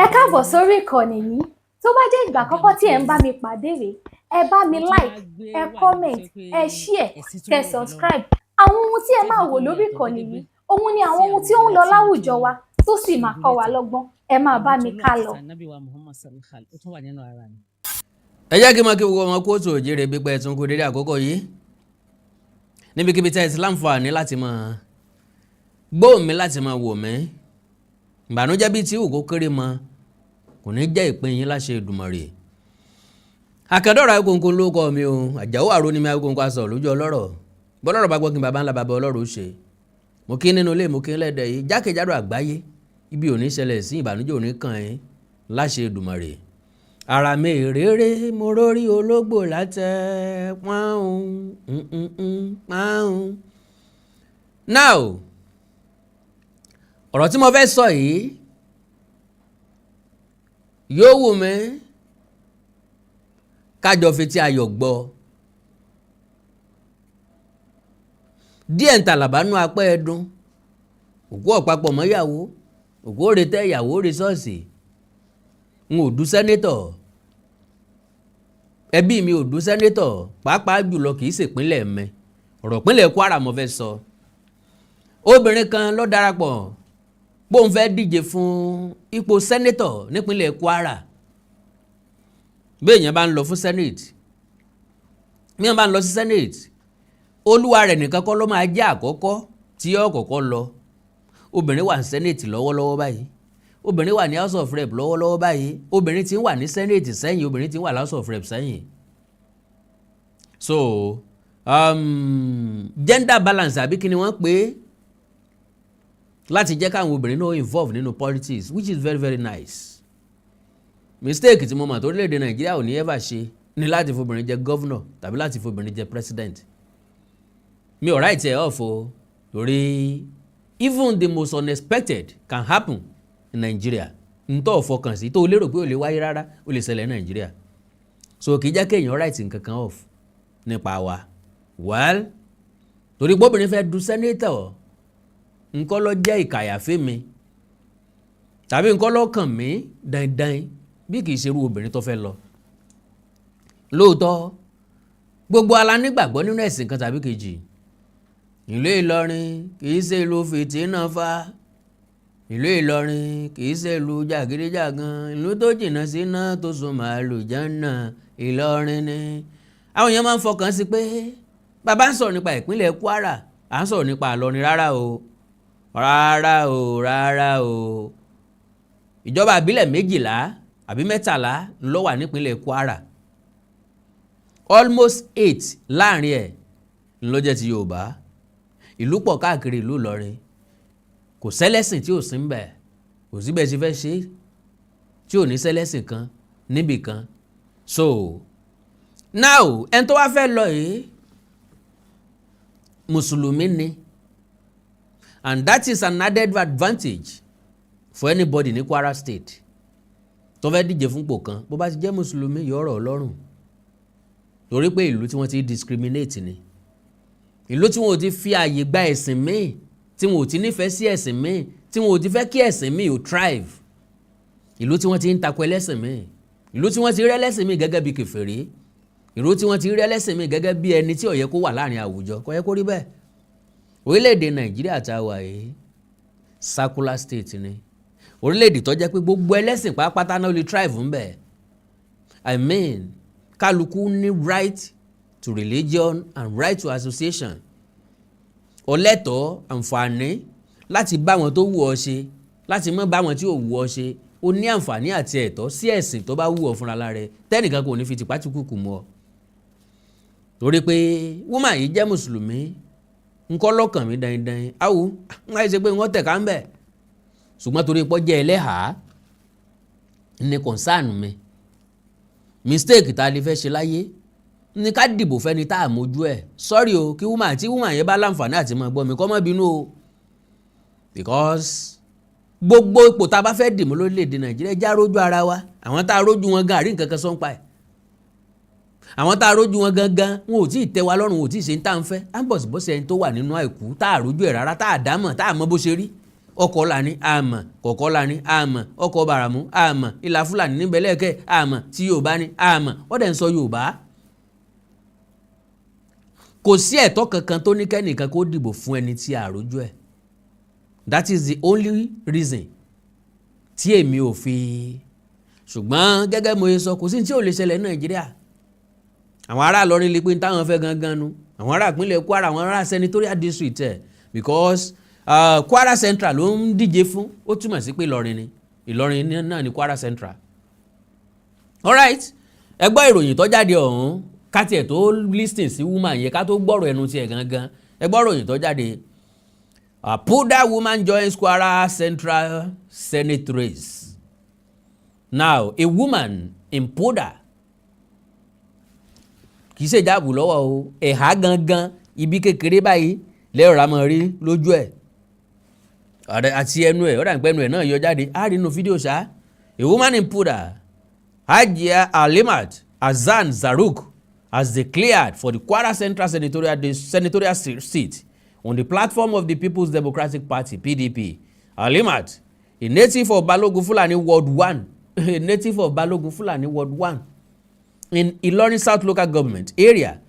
Ẹ káàbọ̀ sórí ìkànnì yìí. Tó bá jẹ́ ìgbà àkọ́kọ́ tí ẹ̀ ń bá mi pàdé rèé, ẹ bá mi like, ẹ comment, ẹ share, kẹ́ subscribe. Àwọn ohun tí ẹ máa wò lórí ìkànnì yìí, òun ni àwọn ohun tí ó ń lọ láwùjọ wa tó sì máa kọ́ wa lọ́gbọ́n. Ẹ máa bá mi ká lọ. Ẹ jẹ́ kí n máa kí gbogbo ọmọ kóòtù òjèrè bí pẹ́ tún kú dédé àkókò yìí. Níbikíbi tí ẹ ti láǹfààní láti máa gbóhùn mi láti máa wò mí. Ìbànújẹ́ bíi tí òkú kéré mọ kò ní jẹ́ ìpín yín láṣẹ Èdùmàrè. Akẹ́dọ̀rọ̀ Awikonko ló kọ́ mi o, Àjàó àrò ni mi Awikonko aṣọ lójú ọlọ́rọ̀. Bọ́lọ́rọ̀ bá gbọ́ kí n bàbá ńlá bàbá ọlọ́rọ̀ ó ṣe. Mo kí nínú ilé mo kí lẹ́dẹ̀ yìí jákèjádò àgbáyé ibi ò ní ṣẹlẹ̀ sí ìbànújẹ́ ò ní kàn yín láṣẹ Èdùmàrè. Ara mi rere mo rórí ológbò látẹ̀ pọ́n. Now ọ̀rọ̀ tí mo fẹ́ sọ yìí yóò wù mí kájọ fetí ayọ̀ gbọ́. Díẹ̀ ń tàlàbánú apẹ́ ẹdun òkú ọ̀pápọ̀ mọ́yàwó òkú òre tẹ́ ìyàwó rẹ̀ ṣọ́ọ̀ṣì n ò dú sẹ́nétọ̀ ẹbí mi ò dú sẹ́nétọ̀ pàápàá jùlọ kì í ṣèpínlẹ̀ mi ọ̀rọ̀ ìpínlẹ̀ Kwara mo fẹ́ sọ. Obìnrin kan ló darapọ̀ bóun fẹ́ díje fún ipò sẹ́nétọ̀ nípínlẹ̀ Kwara. Bí èèyàn bá ń lọ fún senate bí èèyàn bá ń lọ sí senate olúwa rẹ̀ nìkan kọ́ ló máa jẹ́ àkọ́kọ́ tí yóò kọ́kọ́ lọ. Obìnrin wà ní senate lọ́wọ́lọ́wọ́ báyìí, obìnrin wà ní house of rep lọ́wọ́lọ́wọ́ báyìí, obìnrin tí ń wà ní senate sẹ́yìn, obìnrin tí ń wà ní house of rep sẹ́yìn. So gender balance àbí kí ni wọ́n pè é láti jẹ́ káwọn obìnrin náà involve nínú politics, which is very very nice. Mistake tí mo mọ̀ tó orílẹ̀-èdè Nàìjíríà ò ní ever ṣe ni láti fobìnrin jẹ governor tàbí láti fobìnrin jẹ president. Mi ò right ẹ̀ off o torí even the most unexpected can happen in Nigeria. N tó fọkàn sí tó lérò pé ó lè wáyé rárá ó lè ṣẹlẹ̀ ní Nàìjíríà. So kì í jẹ́ kéèyàn right nǹkan kan off nípa wa. Well torí pé obìnrin fẹ́ du senator nǹkan ló jẹ́ ìkàyàfé mi tàbí nǹkan ló kàn mí dandan bí kìí ṣerú obìnrin tó fẹ́ lọ. Lóòótọ́ gbogbo ala nígbàgbọ́ nínú ẹ̀sìn kan tàbí kejì. Ìlú Ìlọrin kìí ṣe ìlú fìtínà fa, ìlú Ìlọrin kìí ṣe ìlú jàgídíjàgan, ìlú tó jìnnà síná tó sùn màálù jánà Ìlọrin ni. Àwọn èèyàn máa ń fọkàn sí pé bàbá ń sọ̀rọ̀ nípa ìpínlẹ̀ Kwara à ń sọ̀rọ̀ nípa Ìlọrin rárá o. Rárá o. Ìjọba àbílẹ̀ 12 àbí 13 ló wà nípínlẹ̀ Kwara. Almost 8 láàrin ẹ̀ ló jẹ́ ti Yorùbá. Ìlú pọ̀ káàkiri ìlú Ìlọrin. Kò sẹ́lẹ́sìn tí ò sí ńbẹ̀. Kò síbẹ̀ ṣe fẹ́ ṣe tí ò ní sẹ́lẹ́sìn kan níbì kan. So now ẹni tó wá fẹ́ lọ yìí Mùsùlùmí ni. And that is an added advantage for anybody ní Kwara State tó fẹ́ díje fún ipò kan bó bá ti jẹ́ Mùsùlùmí yóò rọ̀ Ọlọ́run torí pé ìlú tí wọ́n ti discriminate ni, ìlú tí wọ́n ò ti fi àyè gba ẹ̀sìn míì, tí wọ́n ò ti nífẹ̀ẹ́ sí ẹ̀sìn míì, tí wọ́n ò ti fẹ́ kí ẹ̀sìn míì ò thrive, ìlú tí wọ́n ti ń takò ẹlẹ́sìn míì, ìlú tí wọ́n ti rí ẹlẹ́sìn míì gẹ́gẹ́ bí kèfèrí, ìlú tí wọ́n ti rí ẹlẹ́sìn míì gẹ́gẹ́ bí ẹni tí ò yẹ kó wà láàrin àwùjọ, kò yẹ kó rí bẹ́ẹ̀. Orílẹ̀-èdè Nàìjíríà tá a wà yìí secular state ni, orílẹ̀-èdè tó jẹ́ pé gbogbo ẹlẹ́sìn pátápátá náà lè thrive ń bẹ̀. I mean kálukú ní right to religion and right to association. Ó lẹ́tọ̀ọ́ àǹfààní láti bá wọn tó wù ọ́ ṣe, láti má bá wọn tí ò wù ọ́ ṣe. Ó ní àǹfààní àti ẹ̀tọ́ sí ẹ̀sìn tó bá wù ọ́ fúnra lára rẹ̀ tẹ́nìkan kò ní fi tìpátìkùkù mọ́ ọ. Torí pé woman yìí jẹ́ Mùsùlùmí nǹkan lọ́kàn mi dandan awo wọ́n á ṣe pé wọ́n tẹ̀ka ń bẹ̀ ṣùgbọ́n torí pọ́ jẹ́ ẹlẹ́hàá ní concern mi. Mistake tá a lè fẹ́ ṣe láyé ní ká dìbò fẹ́ni tá a mójú ẹ̀. Sorry o kí woman yẹn bá láǹfààní àti máa gbọ́ mi kọ́ mọ́ bínú o, because gbogbo ipò tá a bá fẹ́ dìmú lórílẹ̀‐èdè Nàìjíríà já rójú ara wa. Àwọn tá a rójú wọn gan àrí nǹkan kan sọ́npa ẹ̀, àwọn tá a rójú wọn gangan wọn ò tí ì tẹ́ wa lọ́rùn, wọn ò tí ì ṣe ń tá ń fẹ́. À ń bọ̀ sí bọ́sẹ̀ ẹni tó wà nínú àìkú tá a rójú ẹ̀ rárá, tá a dámọ̀ tá a mọ bó ṣe rí, ọkọ̀ lani àmọ́ kọ̀kọ́ lani àmọ́ ọkọ̀ bàràmú àmọ́ ìlà fúlàní níbẹ̀ lẹ́ẹ̀kẹ́ àmọ́ tí yorùbá ni àmọ́ wọ́n dẹ̀ ń sọ yorùbá. kò sí ẹ̀tọ́ kankan tó ní kẹ́nìkan kó dìbò fún ẹni tí àrójú ẹ̀. that is the only reason tí èmi ò fi. ṣùgbọ́n gẹ́gẹ́ mo ṣe sọ kò sí tí ò lè ṣẹlẹ̀ ní nàìjíríà. àwọn ará Ìlọrin lè pé ní táwọn fẹ́ gangan nu àwọn ará ìpínlẹ̀ Kwara àwọn ará senatorial district ẹ̀ because Kwara Central ló ń díje fún ó túmọ̀ sí pé Ìlọrin náà ni Kwara Central. alright ẹ gbọ́ ìròyìn tó jáde ọ̀hún ká tiẹ̀ tó listing sí woman yẹn ká tó gbọ́rọ̀ ẹnu tiẹ̀ gangan ẹ gbọ́ ìròyìn tó jáde. Puda woman joins Kwara Central Senate race. Now a woman in Puda kì í ṣe ìjáàbù lọ́wọ́ o ẹ̀há gangan ibi kékeré báyìí lẹ́rọ̀ ramọ̀ rí lójú ẹ̀ àti ẹnu ẹ̀ ọ̀dà ìpẹ́nu ẹ̀ náà yọ jáde á rí inú fídíò ṣá. A woman in Puda, Hajia Alimat Azan Zaruk, has declared for the Kwara Central senatorial seat on the platform of the People's Democratic Party (PDP). Alimat, a native of Balogun Fulani Ward 1, a native of Balogun Fulani Ward 1 in Ilorin South Local Government area,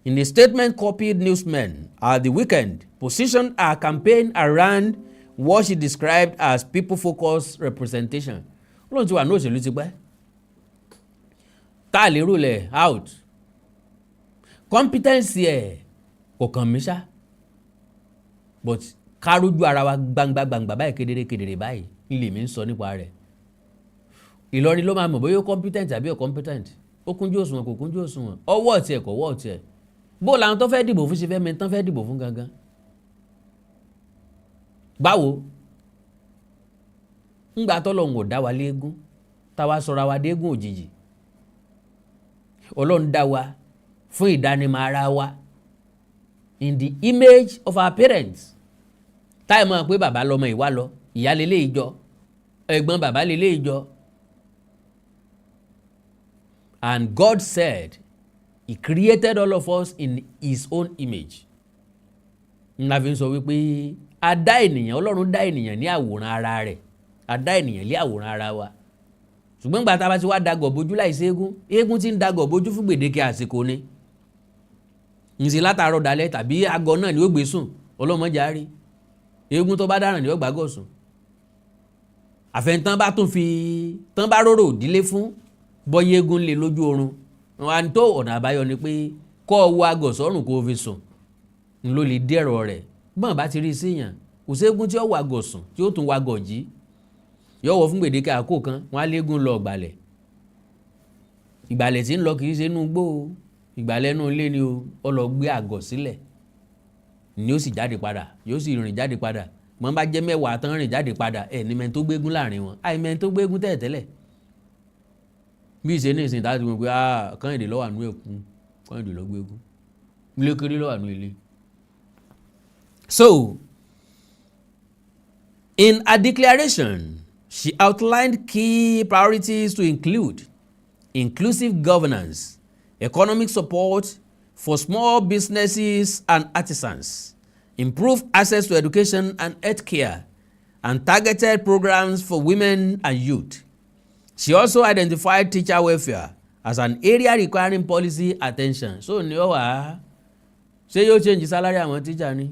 in a statement copied newsmen at the weekend, positioned her campaign around what she described as people-focused representation. Olóhùn ti wà ní òṣèlú ti pẹ́. Tá a lè rule out. Competence ẹ̀ kò kàn mí ṣá. But ká rójú ara wa gbangba báyìí kedere báyìí ilé mi ń sọ nípa rẹ̀. Ìlọrin ló máa mọ̀ bóyá ó competent àbí ó competent. Ó kúnjú òṣùwọ̀n kò kúnjú òṣùwọ̀n. Ọwọ́ ọ̀tí ẹ̀ kò wọ́ ọ̀tí ẹ̀. Bó làwọn tó fẹ́ dìbò fún ṣe fẹ́ mẹ́ni tán fẹ́ dìbò fún gangan. Báwo? Ńgbà tọ́lọ́run ò dá wa léegun táwa sọra wa déégún òjijì. Ọlọ́run dá wa fún ìdánimọ̀ ara wa in the image of our parents. Táì mọ̀ pé bàbá lọmọ ìwá lọ ìyá lélẹ̀ ìjọ ẹ̀gbọ́n bàbá lélẹ̀ ìjọ. And God said He created all of us in His own image. Ńlá fi ń sọ wípé a dá ènìyàn Ọlọ́run dá ènìyàn ní àwòrán ara rẹ̀ a dá ènìyàn ní àwòrán ara wa. Ṣùgbọ́n gbà tá a bá ti wá dagọ̀ bójú láìsí eégún tí ń dagọ̀ bójú fún gbèdéke àsìkò ni. Ǹsí látàárọ̀ dalẹ̀ tàbí agọ náà ni ó gbé sùn ọlọ́mọdé á rí. Eégún tó bá dáràn ni ó gbàgọ̀ sùn. Àfẹnitán bá tún fi tán bá róró ìdílé fún bọ́yé eégún lé lójú oorun. Wọn á ní tó ọ̀nà àbáyọ ni pé kọ́ ọ wọ agọ̀ sọ́rùn kó o fi sùn. N ló lè dẹ̀rọ̀ rẹ̀. Bọ́n bá ti rí síyàn kò ségun tí ó wọ agọ̀ sùn tí ó tún wọ agọ̀ jí. Yọ̀wọ̀ fún gbèdéke àkókò kan wọ́n á léegun lọ ìgbàlẹ̀. Ìgbàlẹ̀ tí ń lọ kì í ṣe inú igbó o. Ìgbàlẹ̀ inú ilé ni o. Ó lọ gbé àgọ̀ sílẹ̀ ni ó sì jáde padà yóò sì rìn jáde padà. Mọ́ bá jẹ́ mẹ́wàá tán rìn jáde padà ẹ̀ ní mẹ́ni tó gbégún láàrin wọn. Àìmẹ́ni tó gbégún tẹ́lẹ̀. Bí ìṣe ní ìsìn táti mọ̀ pé Kẹ́hìndé ló wà nínú ẹ̀kún Kẹ́hìndé ló gbégún. Ilé kéré ló wà nínú ilé. So, in a declaration, she outlined key priorities to include inclusive governance, economic support for small businesses and artisans, improved access to education and health care, and targeted programs for women and youth. She also identified teacher welfare as an area requiring policy attention. So, ní ó wà ṣé yóò change salary àwọn teacher ni?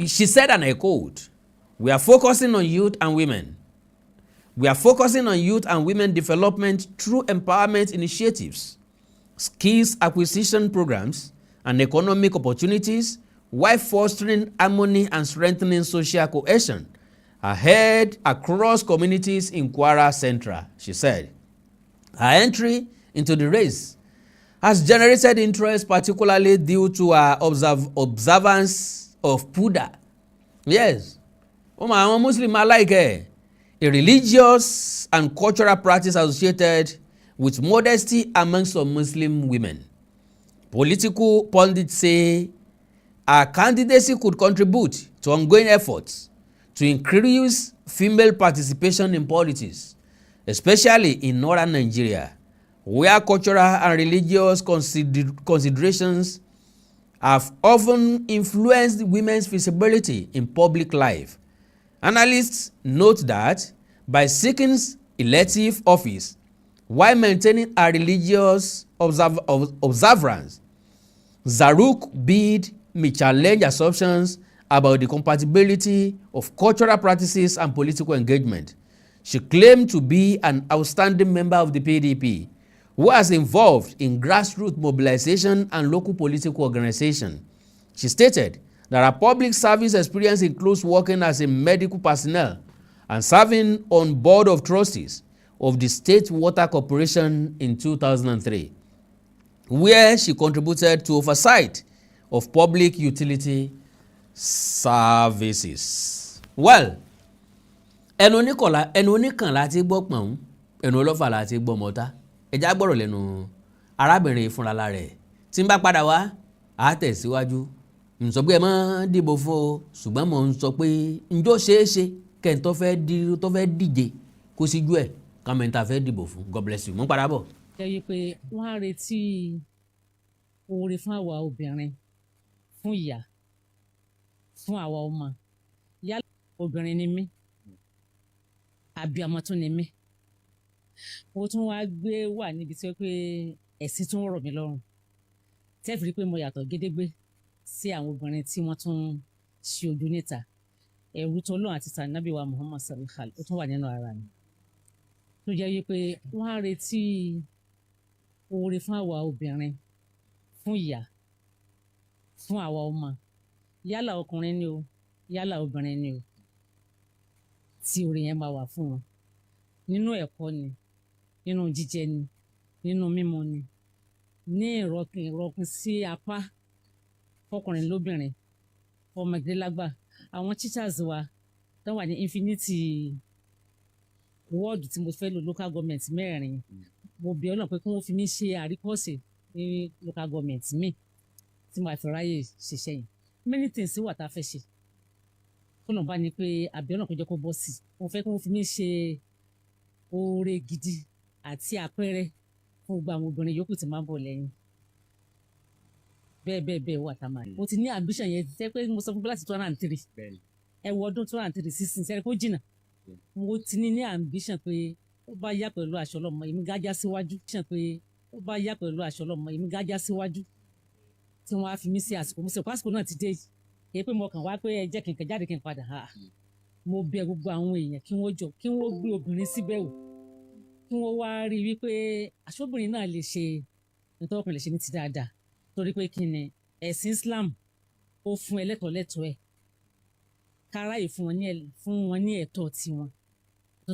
She said, and I quote, "We are focusing on youth and women. We are focusing on youth and women development through empowerment initiatives, skills acquisition programs, and economic opportunities, while fostering harmony and strengthening social cohesion ahead across communities in Kwara Central," she said. Her entry into the race has generated interest, particularly due to her observance of Puda. Yes, àwọn Muslim alike, a religious and cultural practice associated with modesty among some Muslim women. Political pundits say her candidacy could contribute to ongoing efforts to increase female participation in politics, especially in northern Nigeria, where cultural and religious considerations have often influenced women's visibility in public life. Analysts note that by seeking elective office while maintaining a religious observance, Zaruk bid may challenge assumptions about the compatibility of cultural practices and political engagement. She claimed to be an outstanding member of the PDP who was involved in grassroots mobilization and local political organization. She stated that her public service experience includes working as a medical personnel and serving on board of trustees of the State Water Corporation in 2003, where she contributed to oversight of public utility services. Well, ẹnu oníkan láti gbọ́ pọ̀n, ẹnu ọlọ́fà láti gbọ́ mọ́ta. Ẹja gbọ́rọ̀ lẹ́nu arábìnrin fúnra rẹ̀. Tí n bá padà wá, á tẹ̀síwájú. N sọ pé ẹ má dìbò fún o, ṣùgbọ́n mo ń sọ pé njó ṣeéṣe kẹ́ni tó fẹ́ díje kó síjú ẹ̀ kọ́mẹ́ntà fẹ́ dìbò fún. God bless you. Mo ń padà bọ̀. Jẹ́ wípé wọ́n á retí oore fún àwa obìnrin, fún ìyá, fún àwa ọmọ. Yálà obìnrin ni mí, abiyamọ tún ni mí. Mo tún wá gbé wà níbi tí ó pé ẹ̀sìn tún rọ̀ mí lọ́rùn. Tẹ́ fi rí pé mo yàtọ̀ gédégbé sí àwọn obìnrin tí wọ́n tún ṣe ojú níta. Ẹ̀rù tó lọ́run àti tànàbí wa Muhammad sallallahu alaihi wasallam ó tún wà nínú ara mi. Tó jẹ́ wípé wọ́n á retí oore fún àwa obìnrin, fún ìyá, fún àwa ọmọ. Yálà ọkùnrin ni o, yálà obìnrin ni o. Tí oore yẹn máa wà fún wọn. Nínú ẹ̀kọ́ ni, nínú jíjẹ ni, nínú mímu ni, ní ìrọ̀kìn sí apá fọkùnrin lóbìnrin, ọmọdé lágbà. Àwọn teachers wa tó wà ní infinity ward tí mo fẹ́ lò local government mẹ́rin, mo bẹ̀ Ọlọ́run pé kí wọ́n fi mí ṣe àríkọ́ṣe ní local government mi tí màá fi ráyè ṣiṣẹ́ yìí. Many things wà tá a fẹ́ ṣe. Kọ́nà bá ní pé àbí Ọlọ́run kò jẹ́ kó bọ́ sí. Mo fẹ́ kí wọ́n fi mí ṣe oore gidi àti àpẹẹrẹ fún gbogbo àwọn obìnrin yòókù tí máa ń bọ̀ lẹ́yìn. Bẹ́ẹ̀ wà tá a máa ní. Mo ti ní ambition yẹn tẹ́ pé mo sọ fún láti 2003. Ẹ wo ọdún 2003 sísìn sẹ́ni kó jìnnà. Mo ti ní ambition pé ó bá yá pẹ̀lú aṣọ ọlọ́mọ èmi gájá síwájú. Pé ó bá yá pẹ̀lú aṣọ ọlọ́mọ èmi gájá síwájú. Tí wọ́n á fi mí sí àsìkò. Mo sọ pé àsìkò náà ti dé. Kì í pé mo kàn wá pé ẹ jẹ́ kí n kàn jáde kí n padà. Mo bẹ̀ gbogbo àwọn èèyàn kí wọ́n jọ kí wọ́n gbé obìnrin síbẹ̀ wò. Kí wọ́n wá rí wípé aṣọ́bìnrin náà lè ṣe nítorí ọkùnrin lè ṣe ní ti dáadáa. Torí pé kí ni ẹ̀sìn Islam ó fún ẹlẹ́tọ̀ọ́ ẹ̀. Káráyè fún wọn ní ẹ̀tọ́ tiwọn.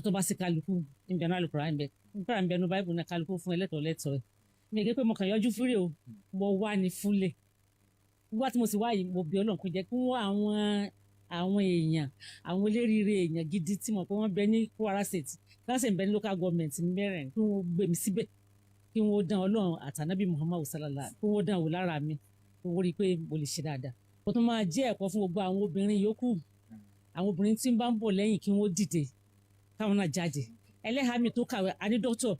Tó bá sí kálukú níbi àná àlùkùránì ń bẹ. Nígbà ń bẹ nínú Báíbù náà kálukú fún ẹlẹ́tọ̀ọ́ ẹ̀. Mi ò gé pé mo kàn yọjú fúré o, mo wá ní fúnlẹ̀. Nígbà tí mo sì wá yìí mo bẹ̀ Ọlọ́run kó jẹ́ kí wọ́n àwọn èèyàn, àwọn eléríire èèyàn gidi tí mo pé wọ́n bẹ ní Kwara State, láti ń bẹ ní local government mẹ́rin kí wọ́n gbé mi síbẹ̀. Kí wọ́n dán Ọlọ́run àtànábì Muhammad sallallahu kí wọ́n dán wò lára mi. Kí wọ́n rí i pé mo lè ṣe dáadáa. Ó tún máa jẹ́ ẹ̀kọ́ fún gbogbo àwọn obìnrin yòókù. Àwọn obìnrin tí ń bá ń bọ̀ lẹ́yìn kí wọ́n dìde káwọn náà jáde. Ẹlẹ́hàá mi tó kàwé àní dọ́tọ̀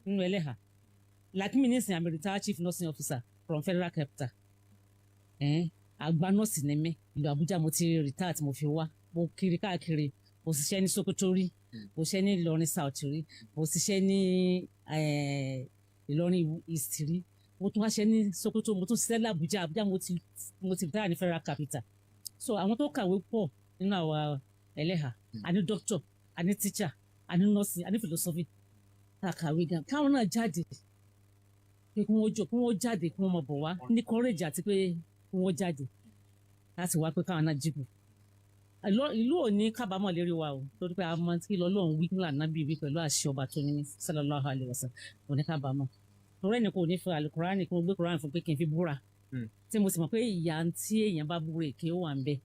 nínú ẹlẹ́hàá. Like me nísìnyí I'm a retired chief nursing officer from Federal Capital. Àgbà nọ́ọ̀sì ni mí. Ìlú Àbújá mo ti retire tí mo fi wá. Mo kiri káàkiri. Mo ṣiṣẹ́ ní Sokoto rí. Mo ṣiṣẹ́ ní Ìlọrin South rí. Mo ṣiṣẹ́ ní Ìlọrin East rí. Mo tún wá ṣiṣẹ́ ní Sokoto. Mo tún ṣiṣẹ́ ní Àbújá. Àbújá mo ti retire ní Federal Capital. So àwọn tó kàwé pọ̀ nínú àwa ẹlẹ́hàá. A ní doctor, a ní teacher, a ní nursing, a ní philosophy. Tá a kàwé gan. Káwọn náà jáde. Pé kí wọ́n jáde kí wọ́n máa bọ̀ wá. Ní courage àti pé kí wọ́n jáde láti wá pé káwọn náà jìbò. Ìlú ò ní kábàámọ̀ lérí wa o torí pé a mọ kí lọ́lọ́run wí nílà náà bíi pẹ̀lú àṣẹ ọba tó ní sallallahu alaihi wasallam kò ní kábàámọ̀. Torí ẹni kò ní fi àlùkùránì kí wọ́n gbé kùránì fún pé kí n fi búra. Tí mo sì mọ̀ pé ìyá tí èèyàn bá búra èké ó wà ń bẹ.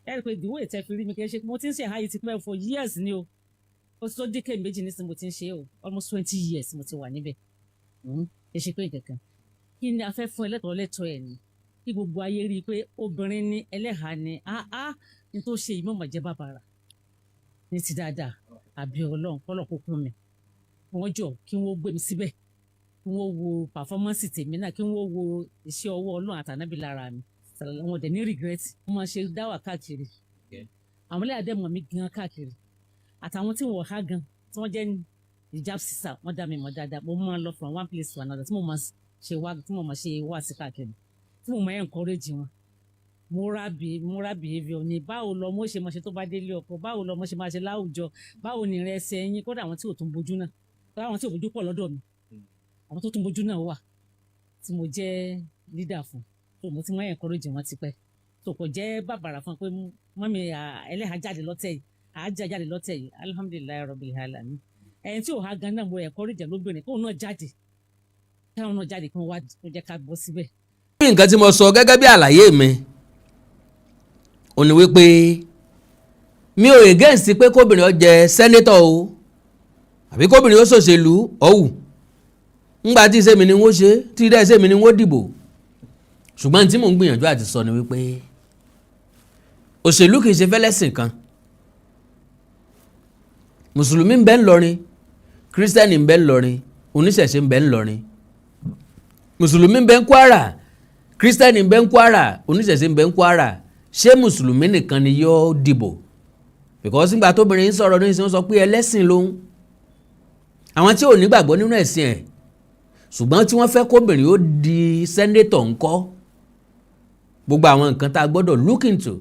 Ẹ rí i pé ìdíwọ́ ìtẹ́ fi rí mi kì í ṣe mo ti ń ṣe àyè ti pẹ́ for years ni o. Ó ti tó dékè méjì nísìnyí mo ti ń ṣe o almost 20 years mo ti wà níbẹ̀. Ẹ ṣe pé nǹkan kí ni a fẹ́ fún ẹlẹ́tọ̀ọ́ ẹ̀ ni kí gbogbo ayé rí i pé obìnrin ní ẹlẹ́hàá ni ní tó ṣe ìmọ̀ màjẹ́ bàbàrà ní ti dáadáa àbí Ọlọ́run kọ́lọ̀ kó kún mi wọ́n jọ kí wọ́n gbé mi síbẹ̀ kí wọ́n wo pàfọ́mọ́nsì tèmi náà kí wọ́n wo iṣẹ́ ọwọ́ Ọlọ́run àtànábì lára mi wọn dẹ̀ ní regret wọ́n máa ṣe dáwà káàkiri àwọn ẹlẹ́yà dẹ̀ mọ̀ mí gan káàkiri àtàwọn tí wọ́n há gan tí wọ́n jẹ́ hijab sisa wọ́n dá mi mọ̀ dáadáa mo máa ń lọ from one place to another tí mo máa ṣe wá sí káàkiri tí mo máa encourage wọn moral behaviour ni báwo lọ mo ṣe máa ṣe tó bá délé ọkọ báwo lọ mo ṣe máa ṣe láwùjọ báwo ni rẹ ṣe ẹyin kódà àwọn tí ò tún bójú náà àwọn tí ò bójú pọ̀ lọ́dọ̀ mi àwọn tó tún bójú náà wà tí mo jẹ́ leader fún tó mo ti máa encourage wọn tipẹ́ tó kò jẹ́ bàbàrà fún pé mọ́mi ẹlẹ́hàá jáde lọ́tẹ̀ yìí àájá jáde lọ́tẹ̀ yìí alhamdulilayi rabbil alamin ẹni tí ò há gan náà mo encourage lóbìnrin kóun náà jáde káwọn náà jáde kí wọ́n wá kó jẹ́ ká bọ́ síbẹ̀. nǹkan tí mo sọ gẹ́gẹ́ bí àlàyé mi ò ní wípé mi ò against pé kóbìnrin ó jẹ sẹ́nétọ̀ o àbí kóbìnrin ó ṣòṣèlú ọ̀wù ńgbà tí iṣẹ́ mi ni wọ́n ṣe tí ilé iṣẹ́ mi ni wọ́n dìbò ṣùgbọ́n tí mò ń gbìyànjú àti sọ ni wípé òṣèlú kì í ṣe fẹ́lẹ́sìn kan mùsùlùmí ń bẹ ńlọrin kírísítẹ́nì ń bẹ ńlọrin oníṣẹ̀ṣe ń bẹ ńlọrin mùsùlùmí ń bẹ ń Kwara kírísítẹ́nì ń bẹ ń Kwara oníṣẹ̀ṣe ń bẹ ń Kwara ṣé mùsùlùmí nìkan ni yóò dìbò because nígbà tóbìnrin ń sọ̀rọ̀ ní ìsìn sọ pé ẹlẹ́sìn lòun àwọn tí ò nígbàgbọ́ nínú ẹ̀sìn ẹ̀ ṣùgbọ́n tí wọ́n fẹ́ kóbìnrin ó di sẹ́nétọ̀ ńkọ́ gbogbo àwọn nǹkan tá a gbọ́dọ̀ look into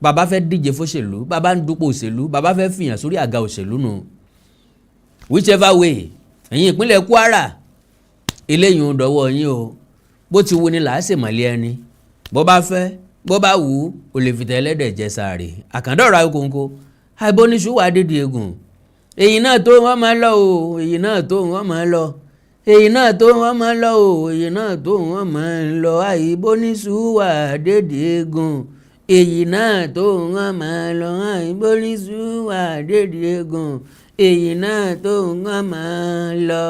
bàbá fẹ́ díje fóṣèlú bàbá ń dupò òṣèlú bàbá fẹ́ fìyàn sórí àga òṣèlú nù whichever way ẹ̀yin ìpínlẹ̀ Kwara eléyìí ń dọ̀wọ́ yín o bó ti wù ní làásì mọ̀lẹ́ ẹni bó bá fẹ́ bó bá wù ú ò lè fìtẹ́ ẹlẹ́dẹ̀ jẹ sàárè àkàndọ̀rọ̀ ayókòǹkò àìbóníṣù wà dédé egun èyí náà tó wọ́n máa lọ o èyí náà tó wọ́n máa lọ èyí náà tó wọ́n máa lọ o èyí náà tó wọ́n máa lọ àìbóníṣù wà dédé egun èyí náà tó wọ́n máa lọ àìbóníṣù wà dédé egun èyí náà tó wọ́n máa lọ.